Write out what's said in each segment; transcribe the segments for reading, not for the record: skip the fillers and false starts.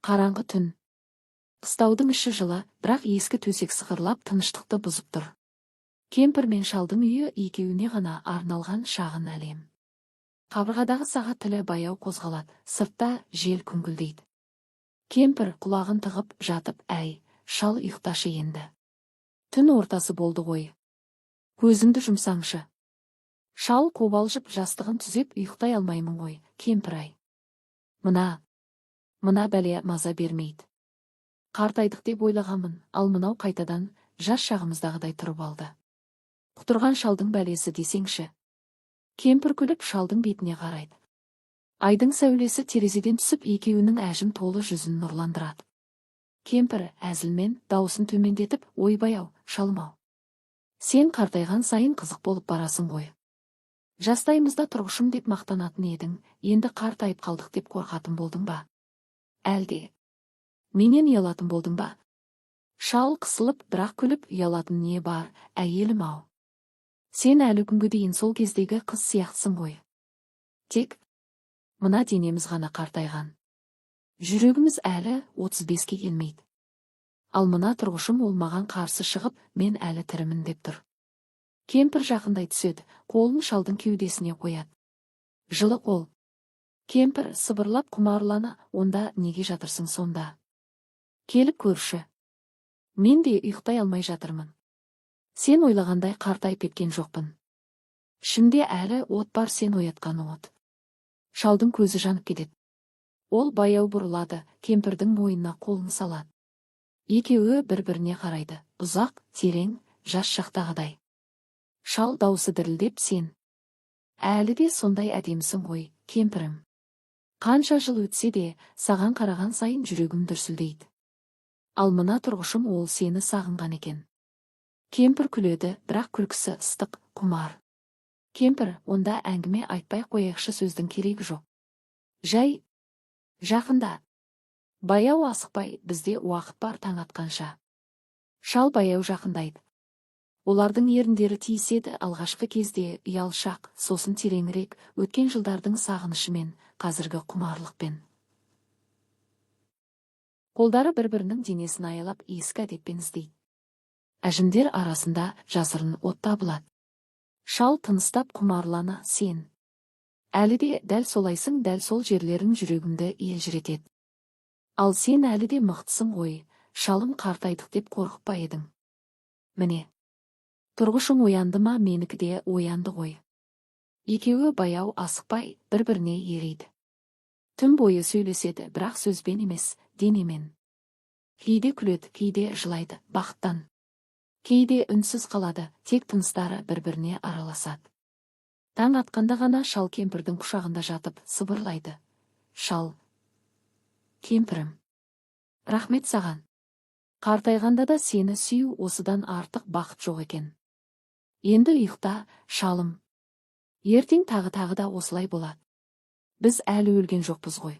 Қараңғы түн. Қыстаудың іші жылы, бірақ ескі төсек сықырлап тыныштықты бұзып тұр. Кемпір мен шалдың үйі екеуіне ғана арналған шағын әлем. Қабырғадағы сағат тілі баяу қозғалады, сыртта жел күңкілдейді. Кемпір құлағын тығып жатып, әй, шал ұйықташы енді. Түн ортасы болды ғой. Көзіңді жұмсаңшы. Шал қобалжып жастығын түзеп, ұйықтай алмаймын ғой, кемпір-ай. Мына бәле маза бермейді. Қартайдық деп ойлағанмын, ал мынау қайтадан жас шағымыздағыдай тұрып алды. Құтырған шалдың бәлесі десеңші. Кемпір күліп шалдың бетіне қарайды. Айдың сәулесі терезеден түсіп екеуінің әжім толы жүзін нұрландырады. Кемпір әзілмен даусын төмендетіп, ойбай-ау, шалым-ау. Сен қартайған сайын қызық болып барасың ғой. Жастайымызда тұрғышым деп мақтанатын едің, енді қартайып қалдық деп қорқатын болдың ба? Әлде менен ұялатын болдың ба? Шал қысылып, бірақ күліп, ұялатын не бар, әйелім-ау. Сен әлі күнге дейін сол кездегі қыз сияқтысың ғой. Тек мына денеміз ғана қартайған. Жүрегіміз әлі 35-ке келмейді. Ал мына тұрғышым ол маған қарсы шығып, мен әлі тірімін деп тұр. Кемпір жақындай түседі, қолын шалдың кеудесіне қояды. Жылы қол. Кемпір сыбырлап құмарлана, онда неге жатырсың сонда? Келіп көрші. Мен де ұйықтай алмай жатырмын. Сен ойлағандай қартайып кеткен жоқпын. Ішімде әлі от бар, сен оятқан от. Шалдың көзі жанып кетеді. Ол баяу бұрылады, кемпірдің мойнына қолын салады. Екеуі бір-біріне қарайды, ұзақ, терең, жас шақтағыдай. Шал даусы дірілдеп, сен әлі де сондай әдемісің ғой, кемпірім. Қанша жыл өтсе де, саған қараған сайын жүрегім дүрсілдейді. Ал мына тұрғышым ол сені сағынған екен. Кемпір күледі, бірақ күлкісі ыстық, құмар. Кемпір, онда әңгіме айтпай қояйықшы, сөздің керегі жоқ. Жай, жақында. Баяу асықпай, бізде уақыт бар таң атқанша. Шал баяу жақындайды. Олардың еріндері тиіседі, алғашқы кезде ұялшақ, сосын тереңірек, өткен жылдардың сағынышымен, қазіргі құмарлықпен. Қолдары бір-бірінің денесін аялап, ескі әдетпен іздейді. Әжімдер арасында жасырын от табылады. Шал тыныстап құмарлана, сен әлі де дәл солайсың, дәл сол жерлерің жүрегімді елжіретеді. Ал сен әлі де мықтысың ғой, шалым, қартайдық деп қорқып па едің? Міне, тұрғышың оянды ма, менікі де оянды ғой. Екеуі баяу асықпай, бір-біріне ериді. Түн бойы сөйлеседі, бірақ сөзбен емес, денемен. Кейде күледі, кейде жылайды, бақыттан. Кейде үнсіз қалады, тек тыныстары бір-біріне араласады. Таң атқанда ғана шал кемпірдің құшағында жатып сыбырлайды. Шал, кемпірім, рахмет саған. Қартайғанда да сені сүю, осыдан артық бақыт жоқ екен. Енді ұйықта, шалым. Ертең тағы да осылай болады. Біз әлі өлген жоқпыз ғой.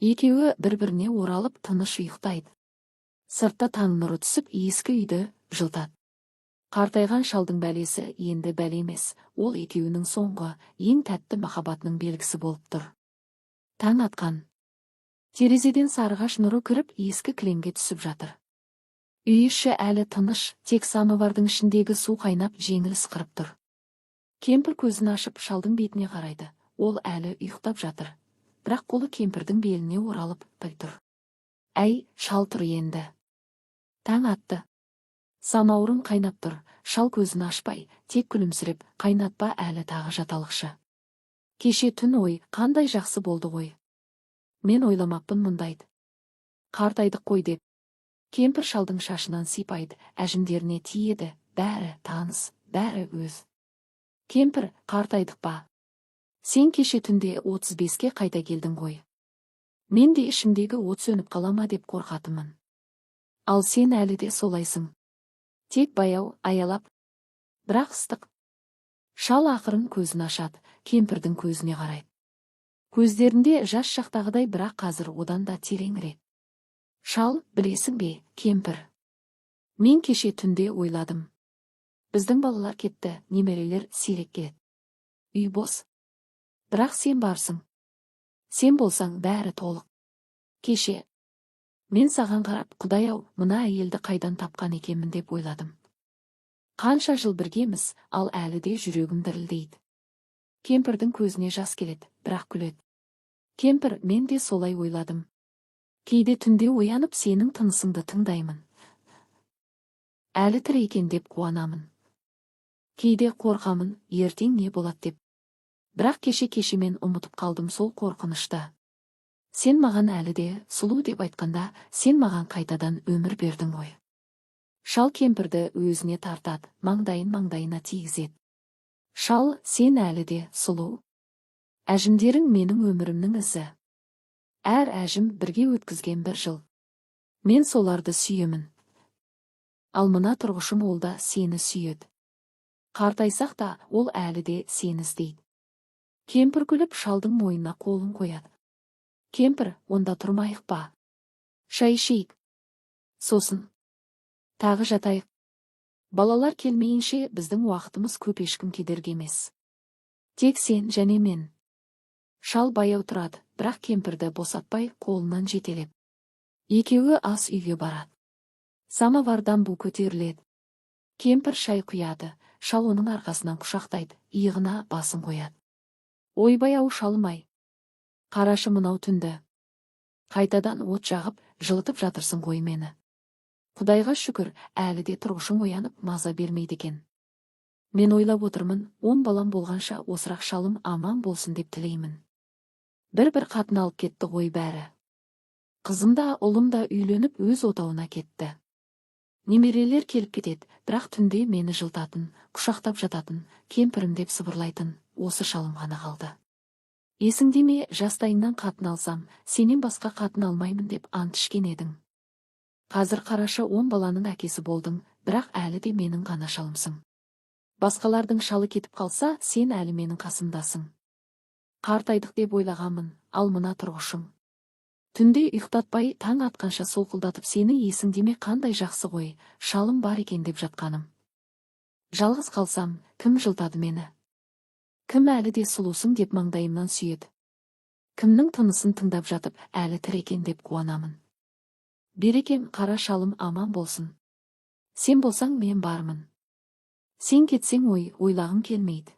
Екеуі бір-біріне оралып тыныш ұйықтайды. Сыртта таң нұры түсіп, ескі үйді жылтады. Қартайған шалдың бәлесі енді бәле емес, ол екеуінің соңғы, ең тәтті махаббатының белгісі болып тұр. Таң атқан. Терезеден сарғаш нұры кіріп, ескі кілемге түсіп жатыр. Үй іші әлі тыныш, тек самовардың ішіндегі су қайнап, жеңіл ысқырып тұр. Кемпір көзін ашып шалдың бетіне қарайды. Ол әлі ұйықтап жатыр. Бірақ қолы кемпірдің беліне оралып тұр. Әй, шал, тұр енді. Таң атты. Самаурын қайнап тұр. Шал көзін ашпай, тек күлімсіреп, қайнатпа, әлі тағы жаталықшы. Кеше түн ой, қандай жақсы болды ғой. Мен ойламаппын мұндайды. Қартайдық қой деп. Кемпір шалдың шашынан сипайды, әжімдеріне тиеді, бәрі таныс, бәрі өз. Кемпір, қартайдық ба? Сен кеше түнде 35-ке қайта келдің ғой. Мен де ішімдегі от сөніп қалама деп қорқатымын. Ал сен әлі де солайсың. Тек баяу, аялап, бірақ ыстық. Шал ақырын көзін ашады, кемпірдің көзіне қарайды. Көздерінде жас шақтағыдай, бірақ қазір одан да тереңірек. Шал, білесің бе, кемпір? Мен кеше түнде ойладым. Біздің балалар кетті, немерелер сирек келеді. Үй бос. Бірақ сен барсың. Сен болсаң бәрі толық. Кеше Мен саған қарап, Құдай-ау, мына әйелді қайдан тапқан екенмін деп ойладым. Қанша жыл біргеміз, ал әлі де жүрегім дірілдейді. Кемпірдің көзіне жас келеді, бірақ күледі. Кемпір, мен де солай ойладым. Кейде түнде оянып сенің тынысыңды тыңдаймын. Әлі тірі екен деп қуанамын. Кейде қорқамын, ертең не болады деп. Бірақ кеше мен ұмытып қалдым сол қорқынышта. Сен маған әлі де сұлу деп айтқанда, сен маған қайтадан өмір бердің ғой. Шал кемпірді өзіне тартады, маңдайына тигізеді. Шал, сен әлі де сұлу. Әжімдерің менің өмірімнің ізі. Әр әжім бірге өткізген бір жыл. Мен соларды сүйемін. Ал мына тұрғышым ол да сені сүйеді. Қартайсақ та ол әлі де сені іздейді. Кемпір күліп шалдың мойнына қолын қояды. Кемпір, онда тұрмайық па? Шай ішейік. Сосын тағы жатайық. Балалар келмейінше біздің уақытымыз көп, ешкім кедергі емес. Тек сен және мен. Шал баяу тұрады, бірақ кемпірді босатпай қолынан жетелеп. Екеуі ас үйге барады. Самовардан бу көтеріледі. Кемпір шай құяды, шал оның арқасынан құшақтайды, иығына басын қояды. Ойбай-ау шалым-ай. Қарашы мынау түнді. Қайтадан от жағып, жылытып жатырсың ғой мені. Құдайға шүкір, әлі де тұрғышың оянып маза бермейді екен. Мен ойлап отырмын, 10 балам болғанша осырақ шалым аман болсын деп тілеймін. Бір қатын алып кетті ғой бәрі. Қызым да, ұлым да үйленіп өз отауына кетті. Немерелер келіп кетеді, бірақ түнде мені жылтатын, құшақтап жататын, кемпірім деп сыбырлайтын, осы шалым ғана қалды. Есіңде ме, жастайыңнан қатын алсам, сенен басқа қатын алмаймын деп ант ішкен едің. Қазір қарашы 10 баланың әкесі болдың, бірақ әлі де менің ғана шалымсың. Басқалардың шалы кетіп қалса, сен әлі менің қасымдасың. Қартайдық деп ойлағанмын, ал мына тұрғышың. Түнде ұйықтатпай таң атқанша солқылдатып сені есіңде ме қандай жақсы ғой, шалым бар екен деп жатқаным. Жалғыз қалсам, кім жылтады мені? Кім әлі де сұлусың деп маңдайымнан сүйеді? Кімнің тынысын тыңдап жатып, әлі тірі екен деп қуанамын? Берекем, қара шалым аман болсын. Сен болсаң мен бармын. Сен кетсең ойлағым келмейді.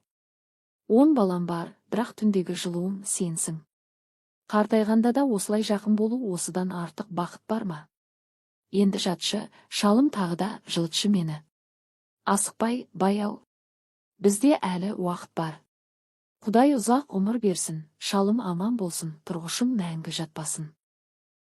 10 балам бар, бірақ түндегі жылуым сенсің. Қартайғанда да осылай жақын болу осыдан артық бақыт бар ма? Енді жатшы, шалым тағы да жылытшы мені. Асықпай, баяу. Бізде әлі уақыт бар. Құдай ұзақ ғұмыр берсін, шалым аман болсын, тұрғышың мәңгі жатпасын.